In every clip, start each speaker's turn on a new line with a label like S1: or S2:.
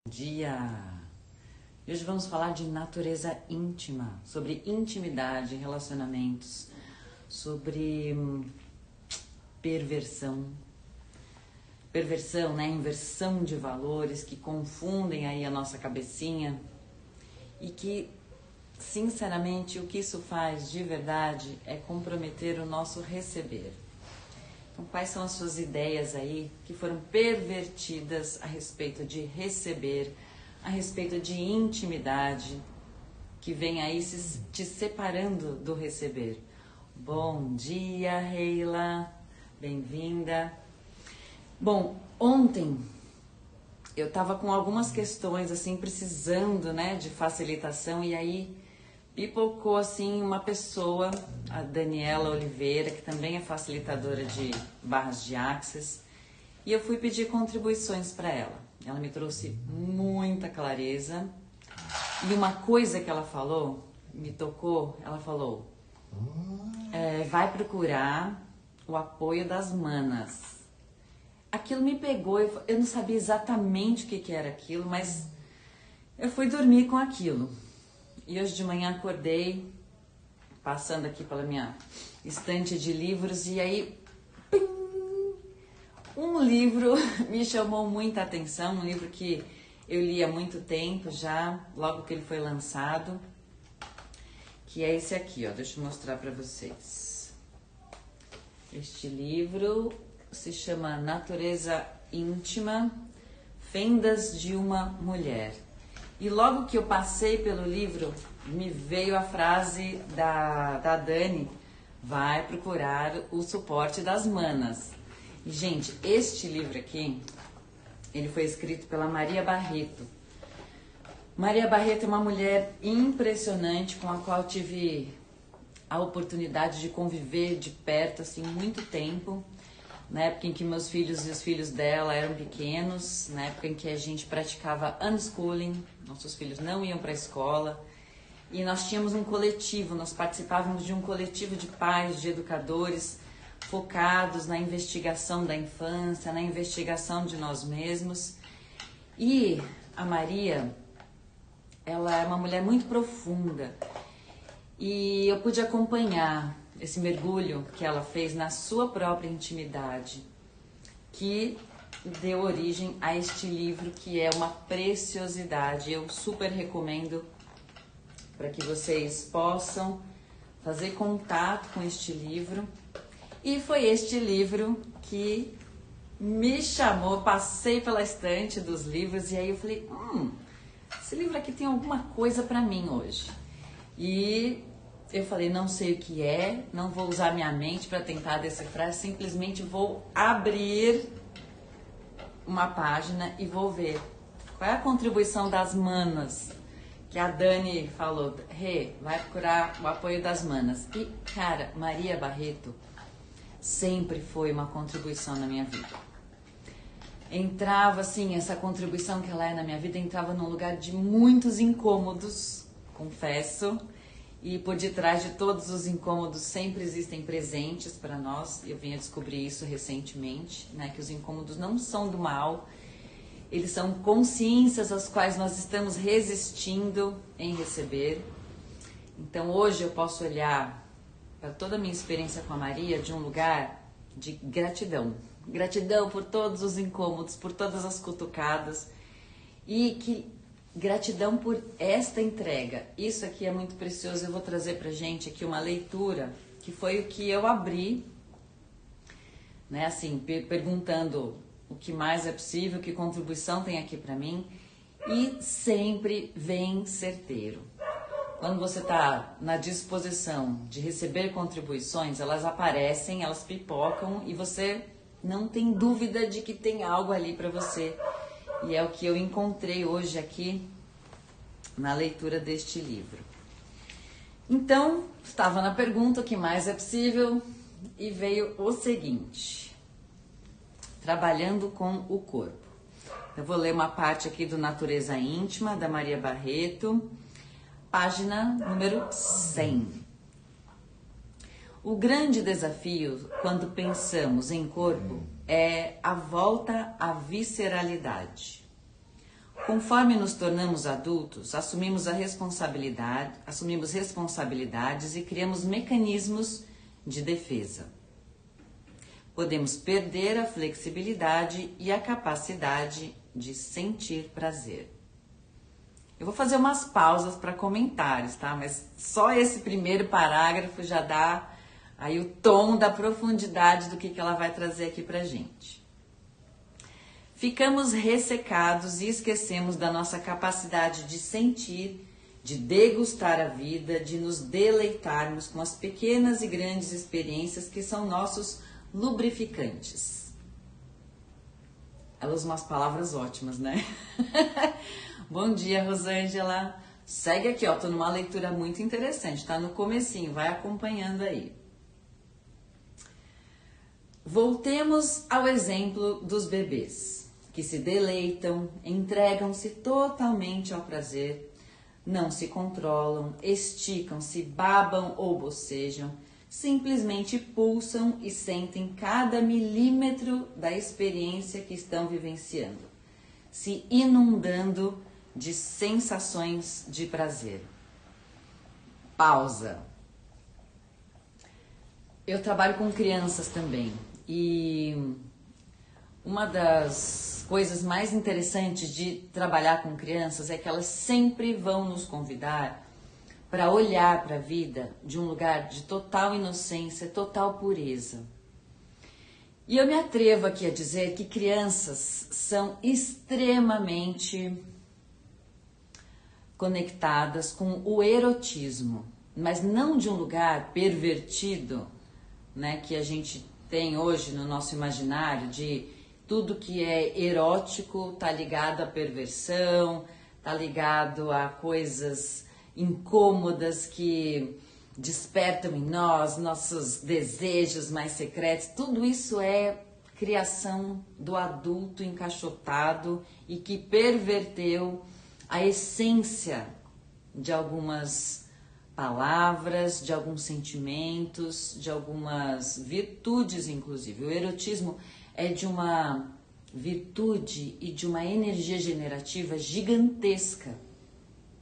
S1: Dia! Hoje vamos falar de natureza íntima, sobre intimidade, relacionamentos, sobre perversão, né? Inversão de valores que confundem aí a nossa cabecinha e que, sinceramente, o que isso faz de verdade é comprometer o nosso receber. Então, quais são as suas ideias aí que foram pervertidas a respeito de receber, a respeito de intimidade, que vem aí te separando do receber? Bom dia, Reila, bem-vinda. Bom, ontem eu tava com algumas questões assim, precisando, né, de facilitação, e aí pipocou assim uma pessoa, a Daniela Oliveira, que também é facilitadora de barras de Access, e eu fui pedir contribuições para ela. Ela me trouxe muita clareza, e uma coisa que ela falou, me tocou, ela falou, vai procurar o apoio das manas. Aquilo me pegou, eu não sabia exatamente o que era aquilo, mas eu fui dormir com aquilo. E hoje de manhã acordei, passando aqui pela minha estante de livros, e aí, pim, um livro me chamou muita atenção, um livro que eu li há muito tempo já, logo que ele foi lançado, que é esse aqui, ó, deixa eu mostrar para vocês. Este livro se chama Natureza Íntima, Fendas de uma Mulher. E logo que eu passei pelo livro, me veio a frase da Dani, vai procurar o suporte das manas. E, gente, este livro aqui, ele foi escrito pela Maria Barreto. Maria Barreto é uma mulher impressionante, com a qual tive a oportunidade de conviver de perto, assim, muito tempo. Na época em que meus filhos e os filhos dela eram pequenos, na época em que a gente praticava unschooling, nossos filhos não iam para a escola, e nós tínhamos um coletivo, nós participávamos de um coletivo de pais, de educadores, focados na investigação da infância, na investigação de nós mesmos. E a Maria, ela é uma mulher muito profunda, e eu pude acompanhar esse mergulho que ela fez na sua própria intimidade, que deu origem a este livro, que é uma preciosidade. Eu super recomendo para que vocês possam fazer contato com este livro. E foi este livro que me chamou, passei pela estante dos livros, e aí eu falei, esse livro aqui tem alguma coisa para mim hoje. E eu falei, não sei o que é, não vou usar minha mente para tentar decifrar, simplesmente vou abrir uma página e vou ver qual é a contribuição das manas, que a Dani falou, vai procurar o apoio das manas. E, cara, Maria Barreto sempre foi uma contribuição na minha vida. Entrava, assim, essa contribuição que ela é na minha vida, entrava num lugar de muitos incômodos, confesso. E por detrás de todos os incômodos sempre existem presentes para nós. Eu vim a descobrir isso recentemente, né? Que os incômodos não são do mal, eles são consciências às quais nós estamos resistindo em receber. Então hoje eu posso olhar para toda a minha experiência com a Maria de um lugar de gratidão. Gratidão por todos os incômodos, por todas as cutucadas, e gratidão por esta entrega. Isso aqui é muito precioso. Eu vou trazer pra gente aqui uma leitura que foi o que eu abri, né, assim, perguntando o que mais é possível, que contribuição tem aqui pra mim, e sempre vem certeiro. Quando você tá na disposição de receber contribuições, elas aparecem, elas pipocam, e você não tem dúvida de que tem algo ali pra você. E é o que eu encontrei hoje aqui na leitura deste livro. Então, estava na pergunta o que mais é possível e veio o seguinte: trabalhando com o corpo. Eu vou ler uma parte aqui do Natureza Íntima, da Maria Barreto, página número 100. O grande desafio quando pensamos em corpo é a volta à visceralidade. Conforme nos tornamos adultos, assumimos responsabilidades e criamos mecanismos de defesa. Podemos perder a flexibilidade e a capacidade de sentir prazer. Eu vou fazer umas pausas para comentários, tá? Mas só esse primeiro parágrafo já dá aí o tom da profundidade do que ela vai trazer aqui pra gente. Ficamos ressecados e esquecemos da nossa capacidade de sentir, de degustar a vida, de nos deleitarmos com as pequenas e grandes experiências que são nossos lubrificantes. Ela usa umas palavras ótimas, né? Bom dia, Rosângela. Segue aqui, ó, tô numa leitura muito interessante, tá no comecinho, vai acompanhando aí. Voltemos ao exemplo dos bebês, que se deleitam, entregam-se totalmente ao prazer, não se controlam, esticam-se, babam ou bocejam, simplesmente pulsam e sentem cada milímetro da experiência que estão vivenciando, se inundando de sensações de prazer. Pausa. Eu trabalho com crianças também e uma das coisas mais interessantes de trabalhar com crianças é que elas sempre vão nos convidar para olhar para a vida de um lugar de total inocência, total pureza. E eu me atrevo aqui a dizer que crianças são extremamente conectadas com o erotismo, mas não de um lugar pervertido, né, que a gente tem hoje no nosso imaginário de tudo que é erótico tá ligado à perversão, tá ligado a coisas incômodas que despertam em nós nossos desejos mais secretos. Tudo isso é criação do adulto encaixotado e que perverteu a essência de algumas palavras, de alguns sentimentos, de algumas virtudes, inclusive. O erotismo é de uma virtude e de uma energia generativa gigantesca,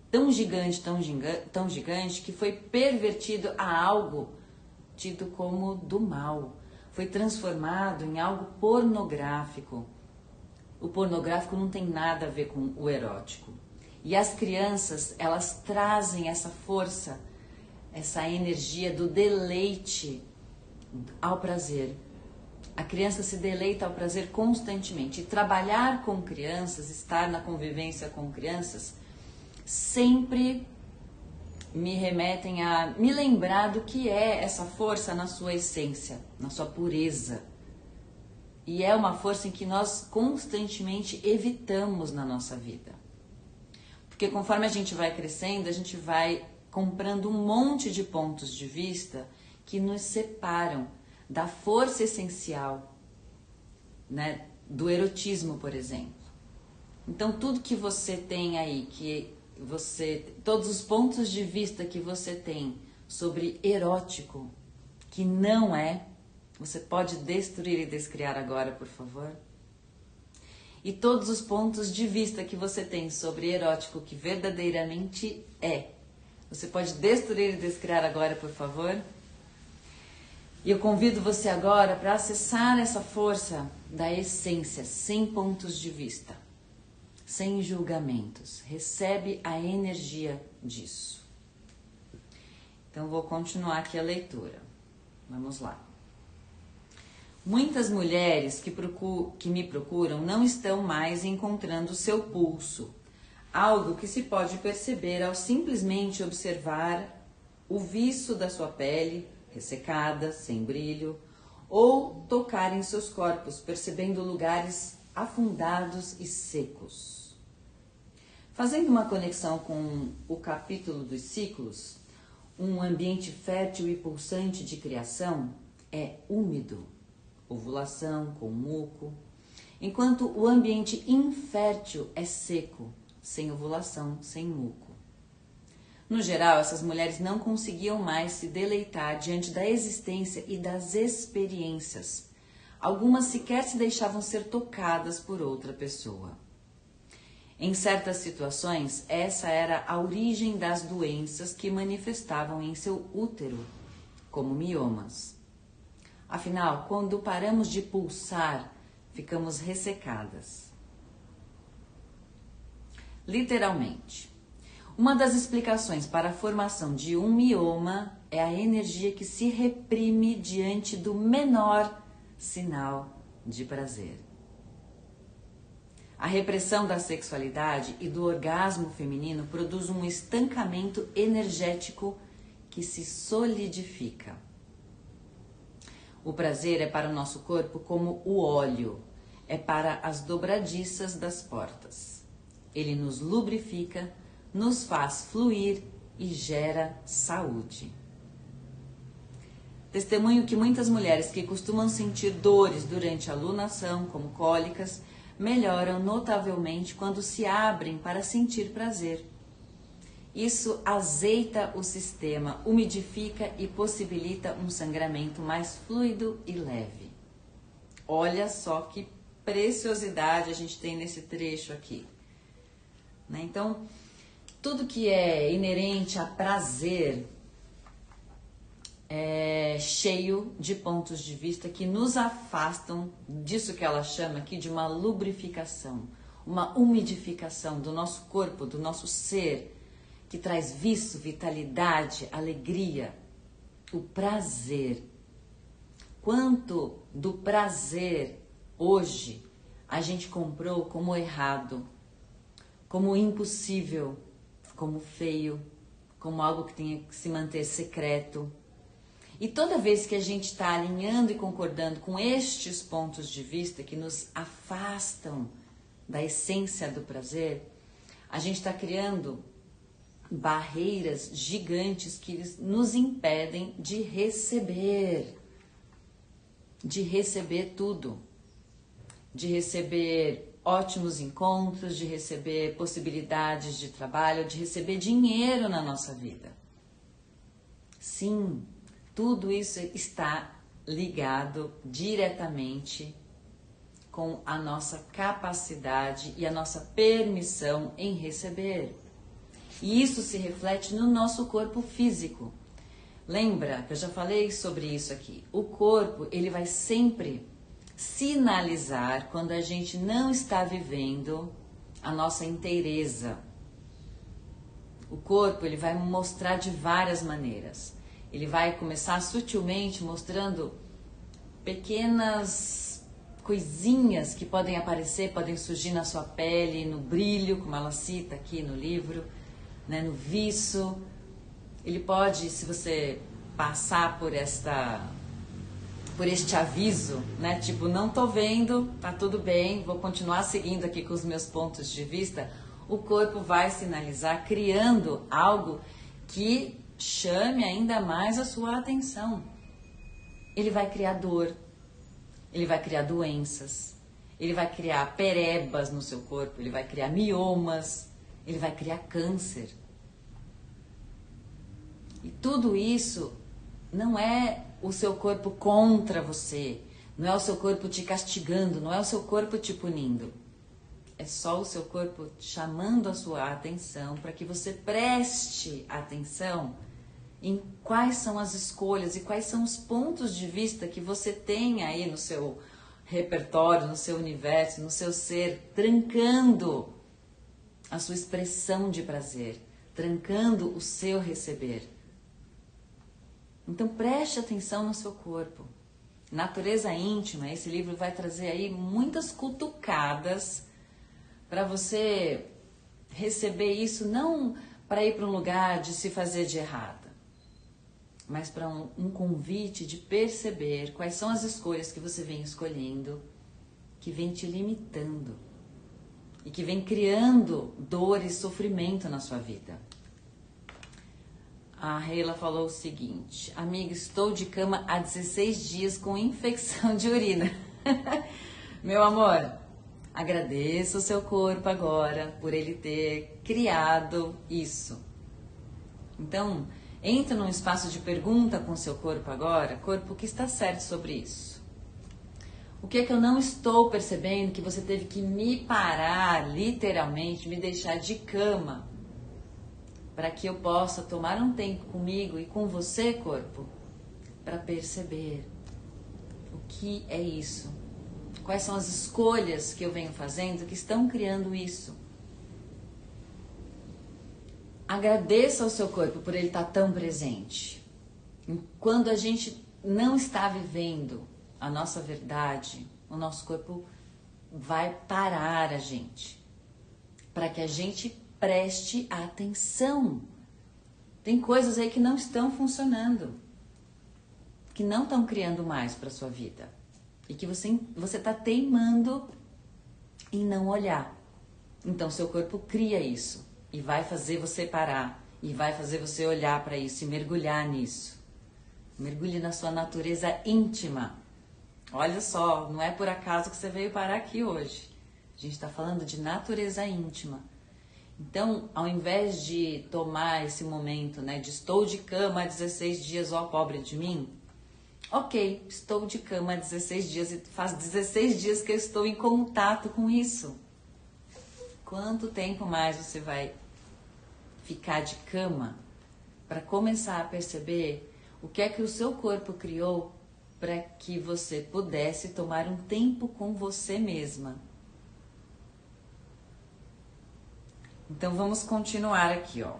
S1: tão gigante que foi pervertido a algo tido como do mal, foi transformado em algo pornográfico. O pornográfico não tem nada a ver com o erótico. E as crianças, elas trazem essa força, essa energia do deleite ao prazer. A criança se deleita ao prazer constantemente. E trabalhar com crianças, estar na convivência com crianças, sempre me remetem a me lembrar do que é essa força na sua essência, na sua pureza. E é uma força em que nós constantemente evitamos na nossa vida. Porque conforme a gente vai crescendo, a gente vai comprando um monte de pontos de vista que nos separam da força essencial, né, do erotismo, por exemplo. Então, tudo que você tem aí, todos os pontos de vista que você tem sobre erótico, que não é, você pode destruir e descriar agora, por favor? E todos os pontos de vista que você tem sobre erótico que verdadeiramente é, você pode destruir e descriar agora, por favor? E eu convido você agora para acessar essa força da essência, sem pontos de vista, sem julgamentos. Recebe a energia disso. Então, vou continuar aqui a leitura. Vamos lá. Muitas mulheres que me procuram não estão mais encontrando o seu pulso, algo que se pode perceber ao simplesmente observar o viço da sua pele, ressecada, sem brilho, ou tocar em seus corpos, percebendo lugares afundados e secos. Fazendo uma conexão com o capítulo dos ciclos, um ambiente fértil e pulsante de criação é úmido, ovulação com muco, enquanto o ambiente infértil é seco, sem ovulação, sem muco. No geral, essas mulheres não conseguiam mais se deleitar diante da existência e das experiências. Algumas sequer se deixavam ser tocadas por outra pessoa. Em certas situações, essa era a origem das doenças que manifestavam em seu útero, como miomas. Afinal, quando paramos de pulsar, ficamos ressecadas. Literalmente. Uma das explicações para a formação de um mioma é a energia que se reprime diante do menor sinal de prazer. A repressão da sexualidade e do orgasmo feminino produz um estancamento energético que se solidifica. O prazer é para o nosso corpo como o óleo, é para as dobradiças das portas. Ele nos lubrifica, nos faz fluir e gera saúde. Testemunho que muitas mulheres que costumam sentir dores durante a lunação, como cólicas, melhoram notavelmente quando se abrem para sentir prazer. Isso azeita o sistema, umidifica e possibilita um sangramento mais fluido e leve. Olha só que preciosidade a gente tem nesse trecho aqui. Então, tudo que é inerente a prazer é cheio de pontos de vista que nos afastam disso que ela chama aqui de uma lubrificação, uma umidificação do nosso corpo, do nosso ser, que traz vício, vitalidade, alegria, o prazer. Quanto do prazer hoje a gente comprou como errado, como impossível, como feio, como algo que tenha que se manter secreto. E toda vez que a gente está alinhando e concordando com estes pontos de vista que nos afastam da essência do prazer, a gente está criando barreiras gigantes que nos impedem de receber tudo, de receber ótimos encontros, de receber possibilidades de trabalho, de receber dinheiro na nossa vida. Sim, tudo isso está ligado diretamente com a nossa capacidade e a nossa permissão em receber. E isso se reflete no nosso corpo físico. Lembra que eu já falei sobre isso aqui? O corpo, ele vai sempre sinalizar quando a gente não está vivendo a nossa inteireza. O corpo, ele vai mostrar de várias maneiras. Ele vai começar sutilmente mostrando pequenas coisinhas que podem aparecer, podem surgir na sua pele, no brilho, como ela cita aqui no livro, né, no viço. Ele pode, se você passar por este aviso, né, tipo, não tô vendo, tá tudo bem, vou continuar seguindo aqui com os meus pontos de vista, o corpo vai sinalizar, criando algo que chame ainda mais a sua atenção. Ele vai criar dor, ele vai criar doenças, ele vai criar perebas no seu corpo, ele vai criar miomas, ele vai criar câncer. E tudo isso não é o seu corpo contra você, não é o seu corpo te castigando, não é o seu corpo te punindo. É só o seu corpo chamando a sua atenção para que você preste atenção em quais são as escolhas e quais são os pontos de vista que você tem aí no seu repertório, no seu universo, no seu ser, trancando a sua expressão de prazer, trancando o seu receber. Então preste atenção no seu corpo. Natureza Íntima, esse livro vai trazer aí muitas cutucadas para você receber isso, não para ir para um lugar de se fazer de errada, mas para um convite de perceber quais são as escolhas que você vem escolhendo, que vem te limitando e que vem criando dor e sofrimento na sua vida. A Reila falou o seguinte: amiga, estou de cama há 16 dias com infecção de urina. Meu amor, agradeça o seu corpo agora por ele ter criado isso. Então, entra num espaço de pergunta com o seu corpo agora. Corpo, o que está certo sobre isso? O que é que eu não estou percebendo que você teve que me parar, literalmente, me deixar de cama, para que eu possa tomar um tempo comigo e com você, corpo, para perceber o que é isso. Quais são as escolhas que eu venho fazendo que estão criando isso? Agradeça ao seu corpo por ele estar tão presente. Quando a gente não está vivendo a nossa verdade, o nosso corpo vai parar a gente, para que a gente preste atenção. Tem coisas aí que não estão funcionando, que não estão criando mais para sua vida, e que você está teimando em não olhar. Então seu corpo cria isso e vai fazer você parar, e vai fazer você olhar para isso e mergulhar nisso. Mergulhe na sua natureza íntima. Olha só, não é por acaso que você veio parar aqui hoje. A gente está falando de natureza íntima. Então, ao invés de tomar esse momento, né, de estou de cama há 16 dias, ó pobre de mim. Ok, estou de cama há 16 dias e faz 16 dias que eu estou em contato com isso. Quanto tempo mais você vai ficar de cama para começar a perceber o que é que o seu corpo criou para que você pudesse tomar um tempo com você mesma? Então vamos continuar aqui, ó.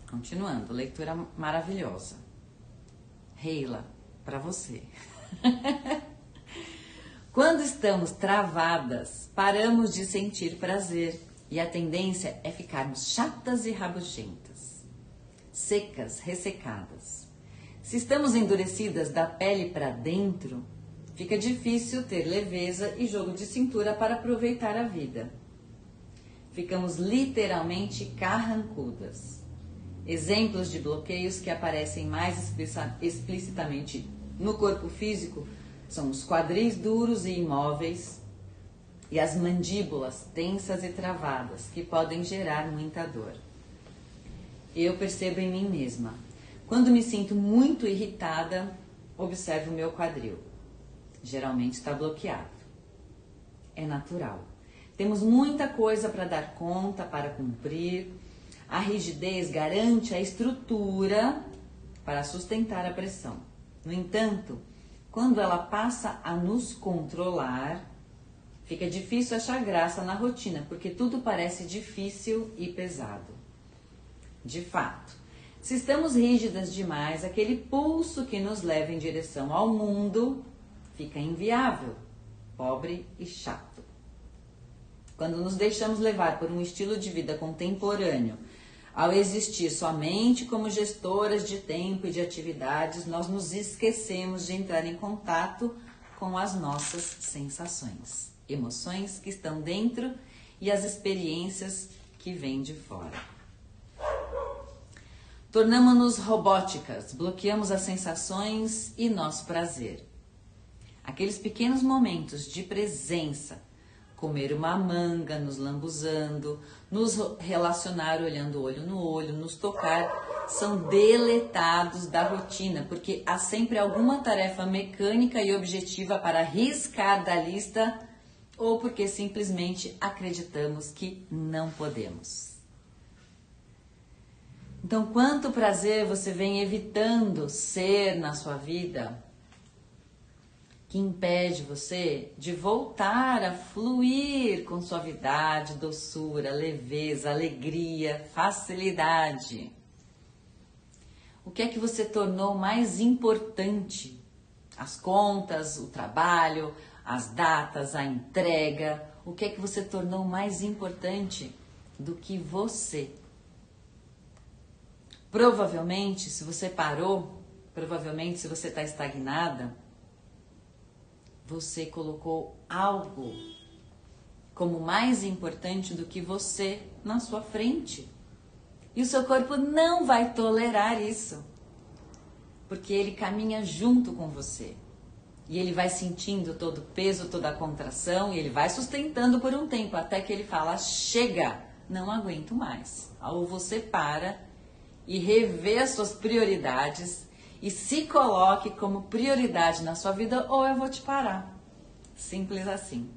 S1: Continuando, leitura maravilhosa. Reila, para você. Quando estamos travadas, paramos de sentir prazer e a tendência é ficarmos chatas e rabugentas, secas, ressecadas. Se estamos endurecidas da pele para dentro, fica difícil ter leveza e jogo de cintura para aproveitar a vida. Ficamos literalmente carrancudas. Exemplos de bloqueios que aparecem mais explicitamente no corpo físico são os quadris duros e imóveis e as mandíbulas tensas e travadas, que podem gerar muita dor. Eu percebo em mim mesma. Quando me sinto muito irritada, observo o meu quadril. Geralmente está bloqueado. É natural. Temos muita coisa para dar conta, para cumprir. A rigidez garante a estrutura para sustentar a pressão. No entanto, quando ela passa a nos controlar, fica difícil achar graça na rotina, porque tudo parece difícil e pesado. De fato, se estamos rígidas demais, aquele pulso que nos leva em direção ao mundo fica inviável, pobre e chato. Quando nos deixamos levar por um estilo de vida contemporâneo, ao existir somente como gestoras de tempo e de atividades, nós nos esquecemos de entrar em contato com as nossas sensações, emoções que estão dentro e as experiências que vêm de fora. Tornamos-nos robóticas, bloqueamos as sensações e nosso prazer. Aqueles pequenos momentos de presença, comer uma manga, nos lambuzando, nos relacionar olhando olho no olho, nos tocar, são deletados da rotina, porque há sempre alguma tarefa mecânica e objetiva para riscar da lista ou porque simplesmente acreditamos que não podemos. Então, quanto prazer você vem evitando ser na sua vida que impede você de voltar a fluir com suavidade, doçura, leveza, alegria, facilidade? O que é que você tornou mais importante? As contas, o trabalho, as datas, a entrega. O que é que você tornou mais importante do que você? Provavelmente, se você parou, provavelmente se você está estagnada, você colocou algo como mais importante do que você na sua frente. E o seu corpo não vai tolerar isso, porque ele caminha junto com você. E ele vai sentindo todo o peso, toda a contração, e ele vai sustentando por um tempo, até que ele fala, chega, não aguento mais. Ou você para e revê as suas prioridades e se coloque como prioridade na sua vida ou eu vou te parar. Simples assim.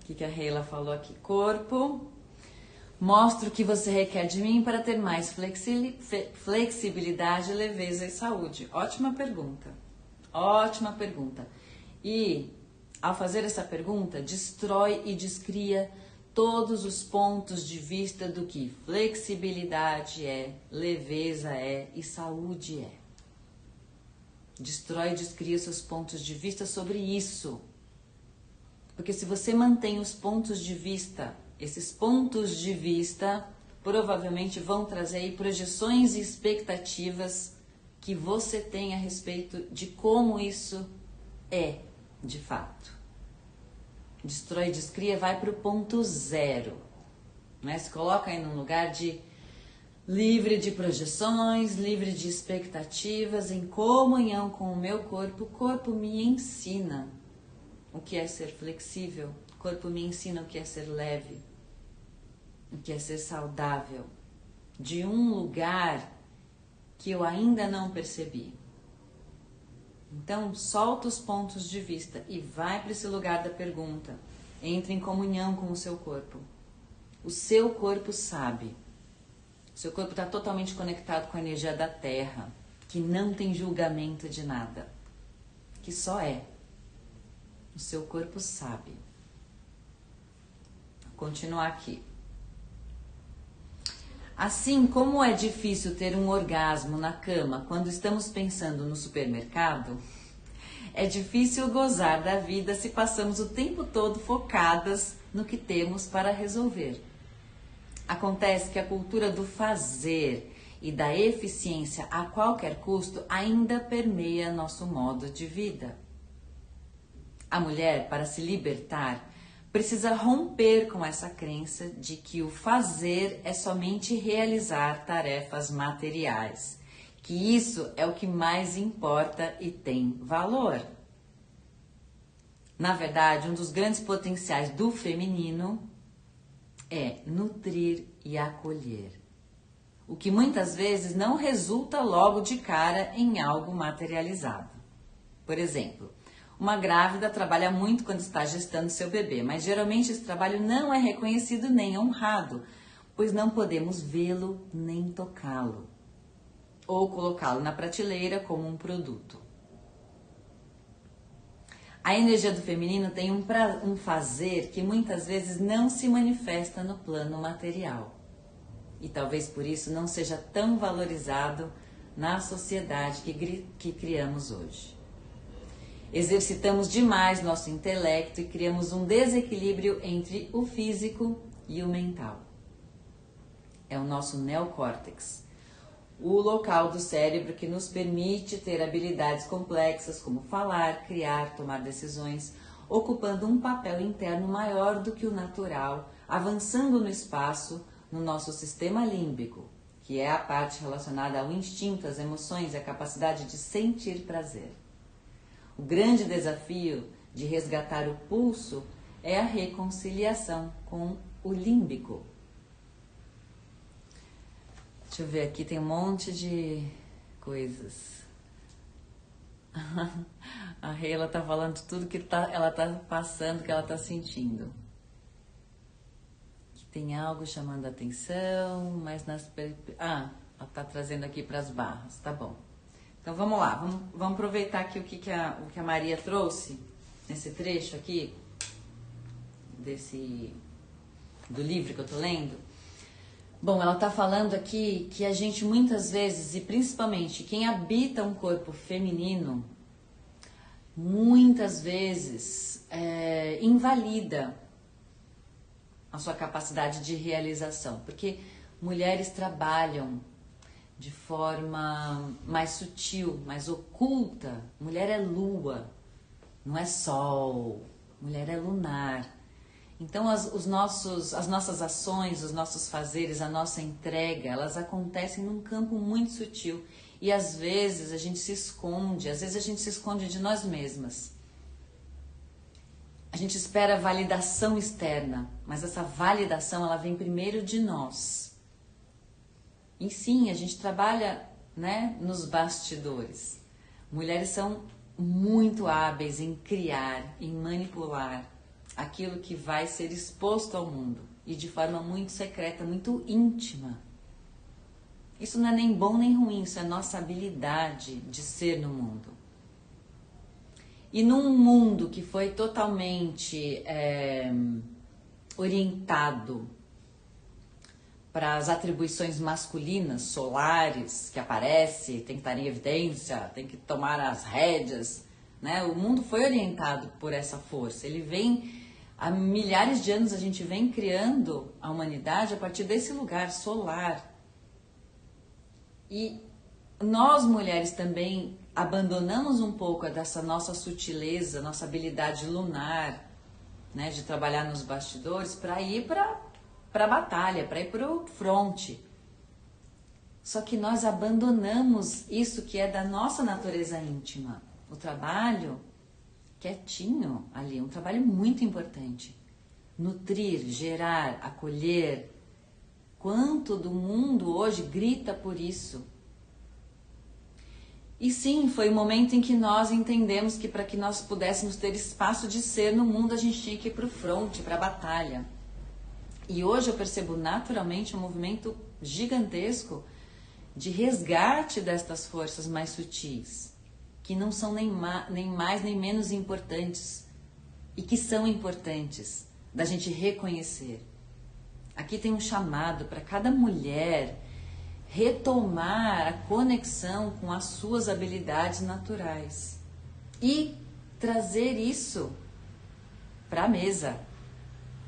S1: O que a Reila falou aqui? Corpo, mostro o que você requer de mim para ter mais flexibilidade, leveza e saúde. Ótima pergunta. Ótima pergunta. E ao fazer essa pergunta, destrói e descria todos os pontos de vista do que flexibilidade é, leveza é e saúde é. Destrói e descria seus pontos de vista sobre isso. Porque se você mantém os pontos de vista, esses pontos de vista provavelmente vão trazer aí projeções e expectativas que você tem a respeito de como isso é de fato. Destrói e descria, vai para o ponto zero, né? Se coloca aí num lugar de livre de projeções, livre de expectativas, em comunhão com o meu corpo. O corpo me ensina o que é ser flexível, o corpo me ensina o que é ser leve, o que é ser saudável, de um lugar que eu ainda não percebi. Então, solta os pontos de vista e vai para esse lugar da pergunta. Entre em comunhão com o seu corpo. O seu corpo sabe. O seu corpo está totalmente conectado com a energia da Terra, que não tem julgamento de nada, que só é. O seu corpo sabe. Vou continuar aqui. Assim como é difícil ter um orgasmo na cama quando estamos pensando no supermercado, é difícil gozar da vida se passamos o tempo todo focadas no que temos para resolver. Acontece que a cultura do fazer e da eficiência a qualquer custo ainda permeia nosso modo de vida. A mulher, para se libertar, precisa romper com essa crença de que o fazer é somente realizar tarefas materiais, que isso é o que mais importa e tem valor. Na verdade, um dos grandes potenciais do feminino é nutrir e acolher, o que muitas vezes não resulta logo de cara em algo materializado. Por exemplo, uma grávida trabalha muito quando está gestando seu bebê, mas geralmente esse trabalho não é reconhecido nem honrado, pois não podemos vê-lo nem tocá-lo, ou colocá-lo na prateleira como um produto. A energia do feminino tem um fazer que muitas vezes não se manifesta no plano material, e talvez por isso não seja tão valorizado na sociedade que criamos hoje. Exercitamos demais nosso intelecto e criamos um desequilíbrio entre o físico e o mental. É o nosso neocórtex, o local do cérebro que nos permite ter habilidades complexas como falar, criar, tomar decisões, ocupando um papel interno maior do que o natural, avançando no espaço no nosso sistema límbico, que é a parte relacionada ao instinto, às emoções e à capacidade de sentir prazer. O grande desafio de resgatar o pulso é a reconciliação com o límbico. Deixa eu ver aqui, tem um monte de coisas. A Reila tá falando tudo que ela tá passando, que ela tá sentindo. Que tem algo chamando a atenção, mas ela tá trazendo aqui para as barras, tá bom. Então vamos lá, vamos aproveitar aqui o que a Maria trouxe nesse trecho aqui, do livro que eu tô lendo. Bom, ela tá falando aqui que a gente muitas vezes, e principalmente quem habita um corpo feminino, muitas vezes invalida a sua capacidade de realização, porque mulheres trabalham de forma mais sutil, mais oculta. Mulher é lua, não é sol. Mulher é lunar. Então as nossas ações, os nossos fazeres, a nossa entrega, elas acontecem num campo muito sutil. E às vezes a gente se esconde de nós mesmas. A gente espera validação externa, mas essa validação ela vem primeiro de nós. E sim, a gente trabalha né, nos bastidores. Mulheres são muito hábeis em criar, em manipular aquilo que vai ser exposto ao mundo e de forma muito secreta, muito íntima. Isso não é nem bom nem ruim, isso é nossa habilidade de ser no mundo. E num mundo que foi totalmente orientado para as atribuições masculinas, solares, que aparece, tem que estar em evidência, tem que tomar as rédeas, né? O mundo foi orientado por essa força. Ele vem, há milhares de anos a gente vem criando a humanidade a partir desse lugar solar. E nós mulheres também abandonamos um pouco dessa nossa sutileza, nossa habilidade lunar, né, de trabalhar nos bastidores para ir para a batalha, para ir para o fronte. Só que nós abandonamos isso que é da nossa natureza íntima. O trabalho quietinho ali, um trabalho muito importante. Nutrir, gerar, acolher. Quanto do mundo hoje grita por isso. E sim, foi o momento em que nós entendemos que para que nós pudéssemos ter espaço de ser no mundo, a gente tinha que ir para o fronte, para a batalha. E hoje eu percebo naturalmente um movimento gigantesco de resgate destas forças mais sutis, que não são nem mais nem menos importantes, e que são importantes da gente reconhecer. Aqui tem um chamado para cada mulher retomar a conexão com as suas habilidades naturais e trazer isso para a mesa,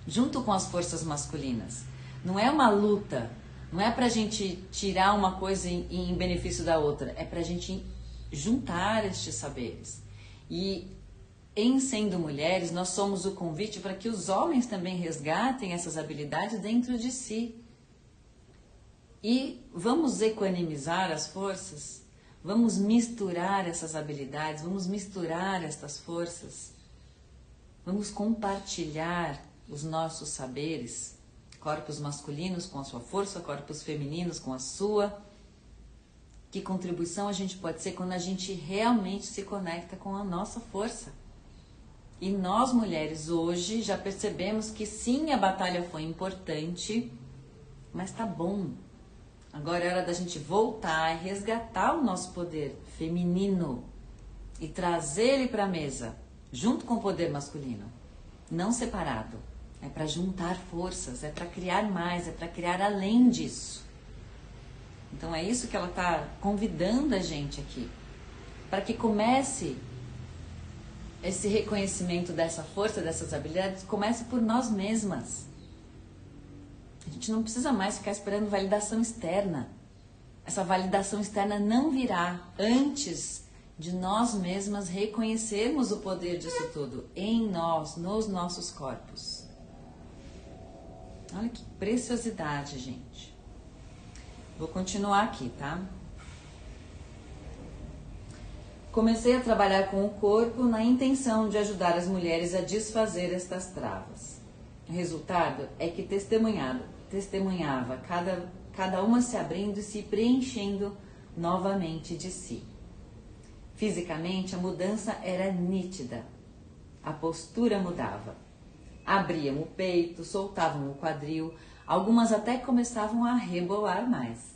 S1: junto com as forças masculinas. Não é uma luta, não é para a gente tirar uma coisa em benefício da outra, é para a gente juntar estes saberes. E em sendo mulheres, nós somos o convite para que os homens também resgatem essas habilidades dentro de si. E vamos equanimizar as forças, vamos misturar essas habilidades, vamos misturar estas forças, vamos compartilhar os nossos saberes, corpos masculinos com a sua força, corpos femininos com a sua. Que contribuição a gente pode ser quando a gente realmente se conecta com a nossa força. E nós mulheres hoje já percebemos que sim, a batalha foi importante, mas tá bom. Agora é hora da gente voltar e resgatar o nosso poder feminino e trazer ele para a mesa, junto com o poder masculino, não separado. É para juntar forças, é para criar mais, é para criar além disso. Então é isso que ela está convidando a gente aqui, para que comece esse reconhecimento dessa força, dessas habilidades, comece por nós mesmas. A gente não precisa mais ficar esperando validação externa. Essa validação externa não virá antes de nós mesmas reconhecermos o poder disso tudo em nós, nos nossos corpos. Olha que preciosidade, gente. Vou continuar aqui, tá? Comecei a trabalhar com o corpo na intenção de ajudar as mulheres a desfazer estas travas. O resultado é que testemunhava cada uma se abrindo e se preenchendo novamente de si. Fisicamente, a mudança era nítida. A postura mudava. Abriam o peito, soltavam o quadril, algumas até começavam a rebolar mais.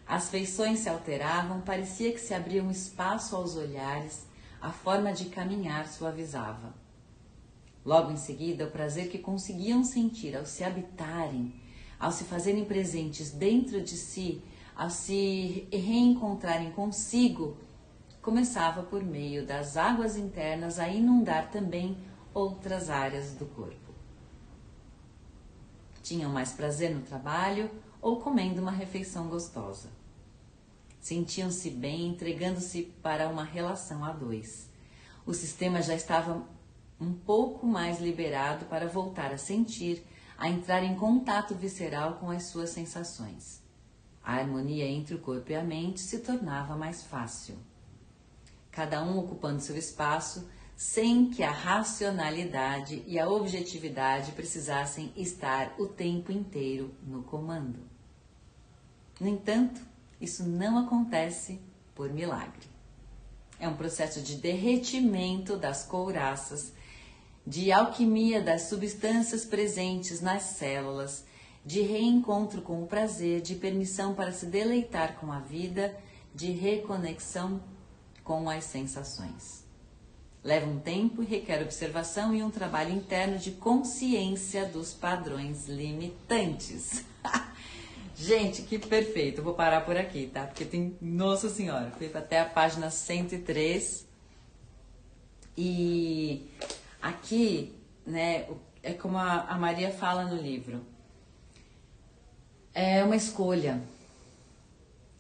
S1: As feições se alteravam, parecia que se abria um espaço aos olhares, a forma de caminhar suavizava. Logo em seguida, o prazer que conseguiam sentir ao se habitarem, ao se fazerem presentes dentro de si, ao se reencontrarem consigo, começava por meio das águas internas a inundar também outras áreas do corpo. Tinham mais prazer no trabalho ou comendo uma refeição gostosa. Sentiam-se bem, entregando-se para uma relação a dois. O sistema já estava um pouco mais liberado para voltar a sentir, a entrar em contato visceral com as suas sensações. A harmonia entre o corpo e a mente se tornava mais fácil. Cada um ocupando seu espaço, sem que a racionalidade e a objetividade precisassem estar o tempo inteiro no comando. No entanto, Isso não acontece por milagre. É um processo de derretimento das couraças, de alquimia das substâncias presentes nas células, de reencontro com o prazer, de permissão para se deleitar com a vida, de reconexão com as sensações. Leva um tempo e requer observação e um trabalho interno de consciência dos padrões limitantes. Gente, que perfeito. Eu vou parar por aqui, tá? Porque tem... Nossa Senhora, fui até a página 103. E aqui, né, é como a Maria fala no livro. É uma escolha.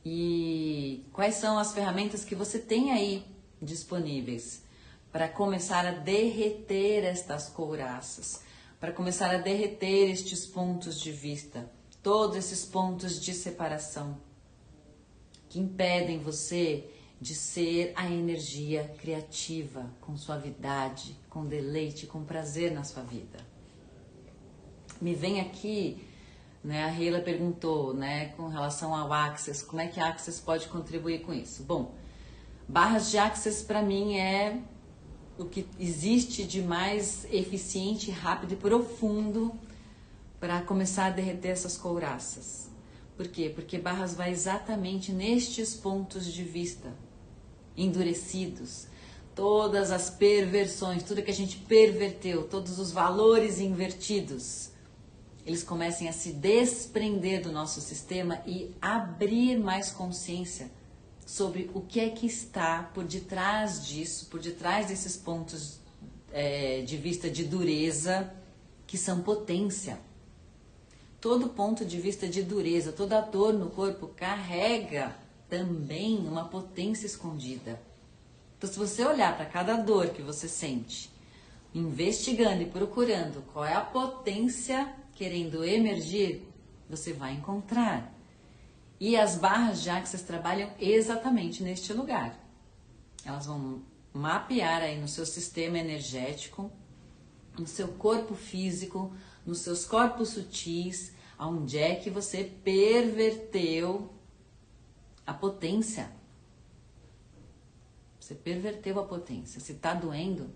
S1: E quais são as ferramentas que você tem aí disponíveis para começar a derreter estas couraças, para começar a derreter estes pontos de vista, todos esses pontos de separação que impedem você de ser a energia criativa, com suavidade, com deleite, com prazer na sua vida. Me vem aqui, né, a Reila perguntou, né, com relação ao Access, como é que a Access pode contribuir com isso? Bom, barras de Access para mim é o que existe de mais eficiente, rápido e profundo para começar a derreter essas couraças. Por quê? Porque barras vai exatamente nestes pontos de vista endurecidos, todas as perversões, tudo que a gente perverteu, todos os valores invertidos, eles comecem a se desprender do nosso sistema e abrir mais consciência sobre o que é que está por detrás disso, por detrás desses pontos de vista de dureza, que são potência. Todo ponto de vista de dureza, toda dor no corpo carrega também uma potência escondida. Então, se você olhar para cada dor que você sente, investigando e procurando qual é a potência querendo emergir, você vai encontrar. E as barras de Access trabalham exatamente neste lugar. Elas vão mapear aí no seu sistema energético, no seu corpo físico, nos seus corpos sutis, aonde é que você perverteu a potência. Você perverteu a potência. Se tá doendo,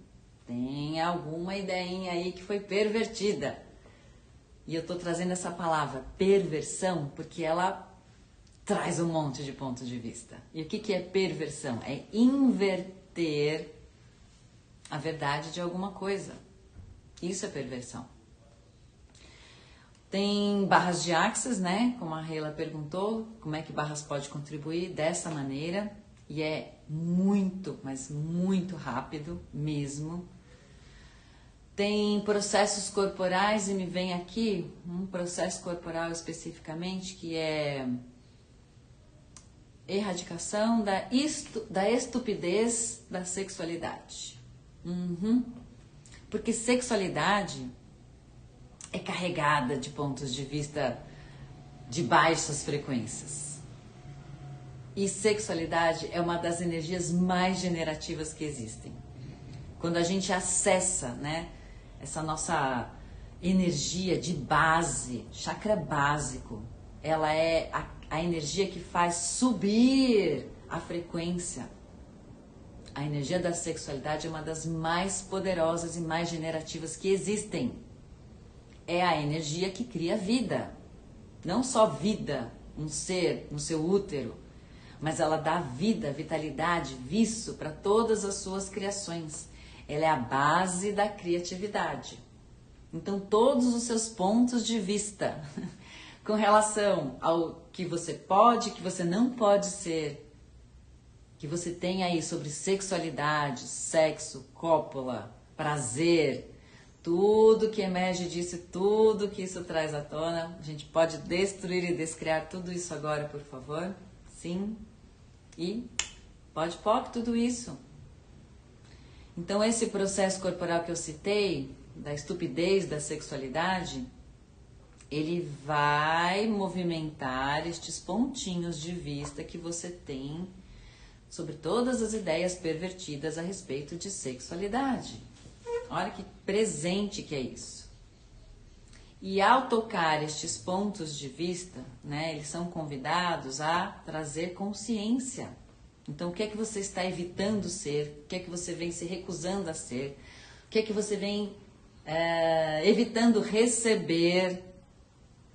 S1: tem alguma ideinha aí que foi pervertida. E eu tô trazendo essa palavra perversão porque ela traz um monte de ponto de vista. E o que é perversão? É inverter a verdade de alguma coisa. Isso é perversão. Tem barras de Access, né? Como a Reila perguntou, como é que barras pode contribuir dessa maneira. E é muito, mas muito rápido mesmo. Tem processos corporais e me vem aqui um processo corporal especificamente que é erradicação da estupidez da sexualidade. Porque sexualidade é carregada de pontos de vista de baixas frequências. E sexualidade é uma das energias mais generativas que existem. Quando a gente acessa, né, essa nossa energia de base, chakra básico, ela é a energia que faz subir a frequência. A energia da sexualidade é uma das mais poderosas e mais generativas que existem. É a energia que cria vida. Não só vida, um ser no seu útero, mas ela dá vida, vitalidade, viço para todas as suas criações. Ela é a base da criatividade. Então, todos os seus pontos de vista com relação ao que você pode, que você não pode ser, que você tem aí sobre sexualidade, sexo, cópula, prazer, tudo que emerge disso, tudo que isso traz à tona, a gente pode destruir e descriar tudo isso agora, por favor? Sim. E pode tudo isso. Então, esse processo corporal que eu citei, da estupidez da sexualidade, ele vai movimentar estes pontinhos de vista que você tem sobre todas as ideias pervertidas a respeito de sexualidade. Olha que presente que é isso. E ao tocar estes pontos de vista, né, eles são convidados a trazer consciência. Então, o que é que você está evitando ser? O que é que você vem se recusando a ser? O que é que você vem evitando receber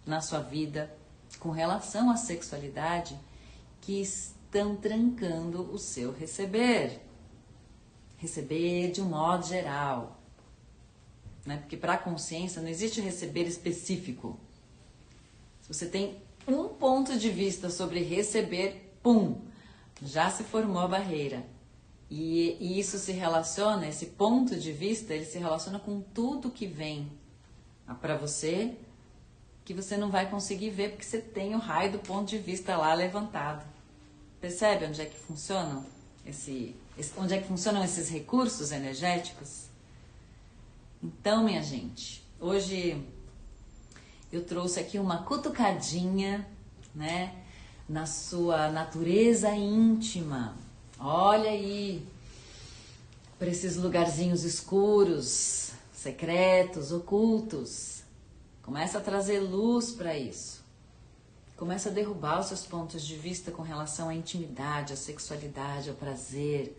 S1: na sua vida com relação à sexualidade que estão trancando o seu receber? Receber de um modo geral. Né? Porque para a consciência não existe receber específico. Se você tem um ponto de vista sobre receber, pum, já se formou a barreira. E isso se relaciona, esse ponto de vista, ele se relaciona com tudo que vem para você, que você não vai conseguir ver porque você tem o raio do ponto de vista lá levantado. Percebe onde é que funcionam onde é que funcionam esses recursos energéticos? Então, minha gente, hoje eu trouxe aqui uma cutucadinha, né, na sua natureza íntima. Olha aí, para esses lugarzinhos escuros, secretos, ocultos. Começa a trazer luz para isso. Começa a derrubar os seus pontos de vista com relação à intimidade, à sexualidade, ao prazer.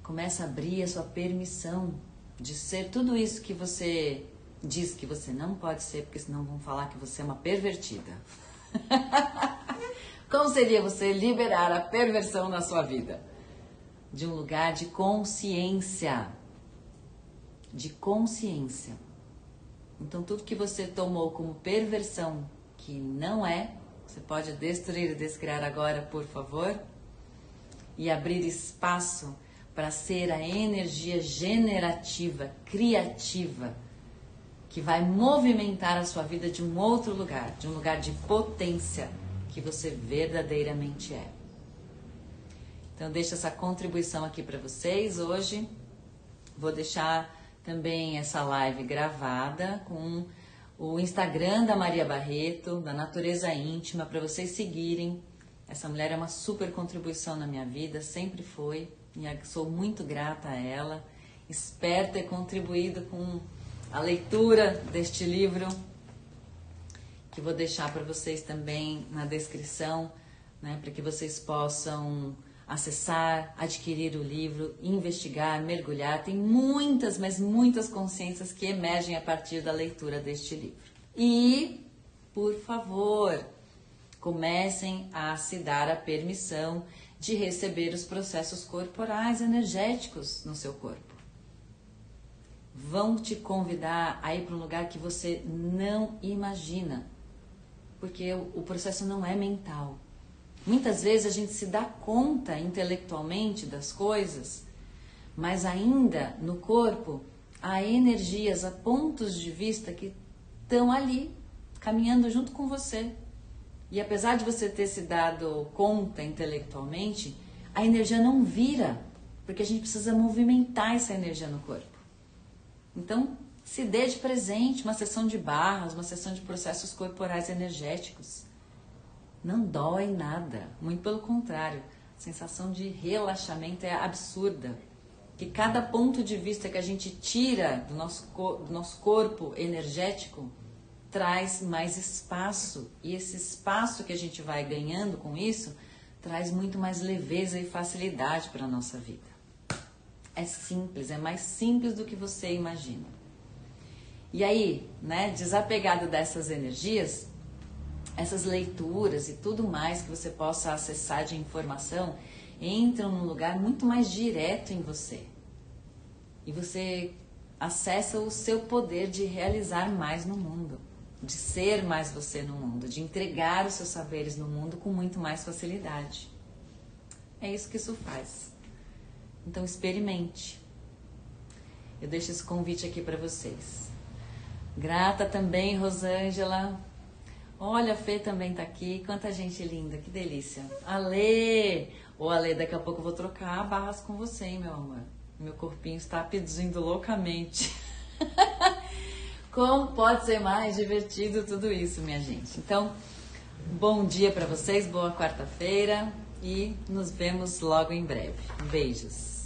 S1: Começa a abrir a sua permissão de ser tudo isso que você diz que você não pode ser, porque senão vão falar que você é uma pervertida. Como seria você liberar a perversão na sua vida? De um lugar de consciência. De consciência. Então, tudo que você tomou como perversão, que não é, você pode destruir e descriar agora, por favor, e abrir espaço para ser a energia generativa, criativa, que vai movimentar a sua vida de um outro lugar, de um lugar de potência que você verdadeiramente é. Então, deixo essa contribuição aqui para vocês hoje. Vou deixar também essa live gravada com o Instagram da Maria Barreto, da Natureza Íntima, para vocês seguirem. Essa mulher é uma super contribuição na minha vida, sempre foi, e sou muito grata a ela. Espero ter contribuído com a leitura deste livro, que vou deixar para vocês também na descrição, né, para que vocês possam acessar, adquirir o livro, investigar, mergulhar. Tem muitas, mas muitas consciências que emergem a partir da leitura deste livro. E, por favor, comecem a se dar a permissão de receber os processos corporais energéticos no seu corpo. Vão te convidar a ir para um lugar que você não imagina, porque o processo não é mental. Muitas vezes a gente se dá conta intelectualmente das coisas, mas ainda no corpo há energias, há pontos de vista que estão ali, caminhando junto com você. E apesar de você ter se dado conta intelectualmente, a energia não vira, porque a gente precisa movimentar essa energia no corpo. Então, se dê de presente uma sessão de barras, uma sessão de processos corporais energéticos. Não dói nada, muito pelo contrário, a sensação de relaxamento é absurda. Que cada ponto de vista que a gente tira do nosso corpo energético traz mais espaço, e esse espaço que a gente vai ganhando com isso traz muito mais leveza e facilidade para a nossa vida. É simples, é mais simples do que você imagina. E aí, né, desapegado dessas energias, essas leituras e tudo mais que você possa acessar de informação entram num lugar muito mais direto em você. E você acessa o seu poder de realizar mais no mundo, de ser mais você no mundo, de entregar os seus saberes no mundo com muito mais facilidade. É isso que isso faz. Então experimente. Eu deixo esse convite aqui para vocês. Grata também, Rosângela. Olha, a Fê também tá aqui. Quanta gente linda, que delícia. Ale! Ô, Ale, daqui a pouco eu vou trocar barras com você, hein, meu amor? Meu corpinho está pedindo loucamente. Como pode ser mais divertido tudo isso, minha gente? Então, bom dia para vocês, boa quarta-feira e nos vemos logo em breve. Beijos!